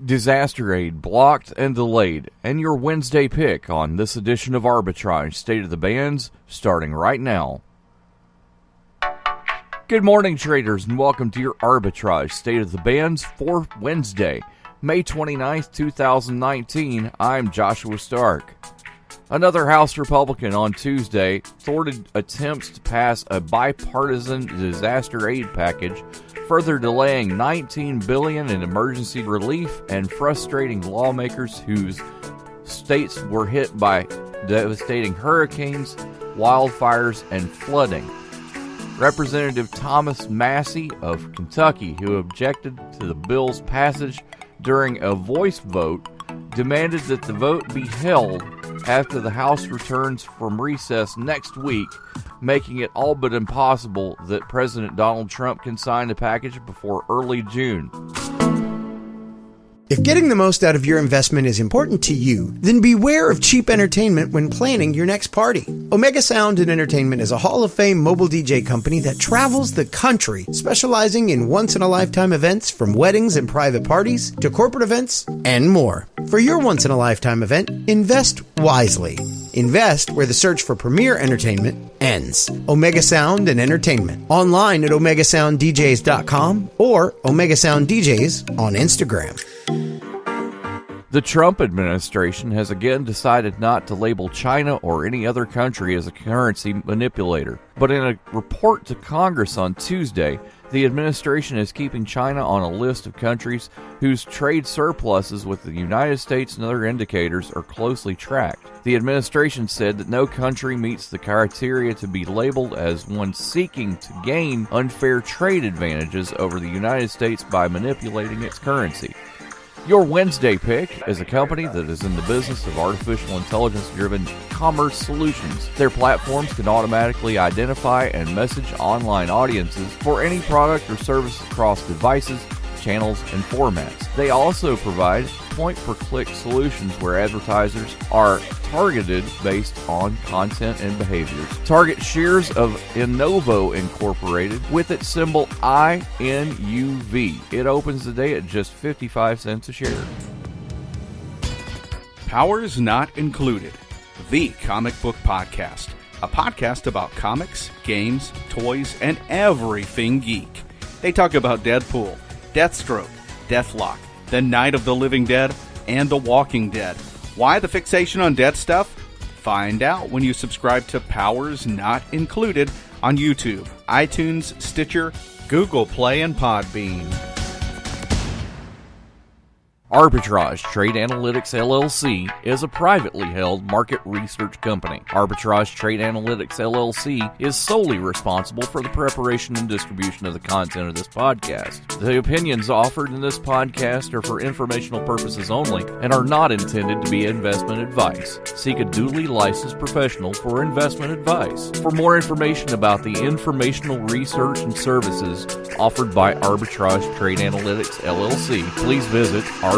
Disaster aid blocked and delayed, and your Wednesday pick on this edition of Arbitrage State of the Bands, starting right now. Good morning, traders, and welcome to your Arbitrage State of the Bands for Wednesday, May 29th, 2019. I'm Joshua Stark. Another House Republican on Tuesday thwarted attempts to pass a bipartisan disaster aid package, further delaying $19 billion in emergency relief and frustrating lawmakers whose states were hit by devastating hurricanes, wildfires, and flooding. Representative Thomas Massie of Kentucky, who objected to the bill's passage during a voice vote, demanded that the vote be held after the House returns from recess next week, making it all but impossible that President Donald Trump can sign the package before early June. If getting the most out of your investment is important to you, then beware of cheap entertainment when planning your next party. Omega Sound and Entertainment is a Hall of Fame mobile DJ company that travels the country, specializing in once-in-a-lifetime events from weddings and private parties to corporate events and more. For your once-in-a-lifetime event, invest wisely. Invest where the search for premier entertainment ends. Omega Sound and Entertainment. Online at OmegaSoundDJs.com or Omega Sound DJs on Instagram. The Trump administration has again decided not to label China or any other country as a currency manipulator. But in a report to Congress on Tuesday, the administration is keeping China on a list of countries whose trade surpluses with the United States and other indicators are closely tracked. The administration said that no country meets the criteria to be labeled as one seeking to gain unfair trade advantages over the United States by manipulating its currency. Your Wednesday pick is a company that is in the business of artificial intelligence-driven commerce solutions. Their platforms can automatically identify and message online audiences for any product or service across devices, channels, and formats. They also provide point-per-click solutions where advertisers are targeted based on content and behaviors. Target shares of Innovo Incorporated with its symbol INUV. It opens the day at just 55 cents a share. Powers Not Included, the comic book podcast. A podcast about comics, games, toys, and everything geek. They talk about Deadpool, Deathstroke, Deathlock, The Night of the Living Dead, and The Walking Dead. Why the fixation on dead stuff? Find out when you subscribe to Powers Not Included on YouTube, iTunes, Stitcher, Google Play, and Podbean. Arbitrage Trade Analytics LLC is a privately held market research company. Arbitrage Trade Analytics LLC is solely responsible for the preparation and distribution of the content of this podcast. The opinions offered in this podcast are for informational purposes only and are not intended to be investment advice. Seek a duly licensed professional for investment advice. For more information about the informational research and services offered by Arbitrage Trade Analytics LLC, please visit arbitragetrade.com.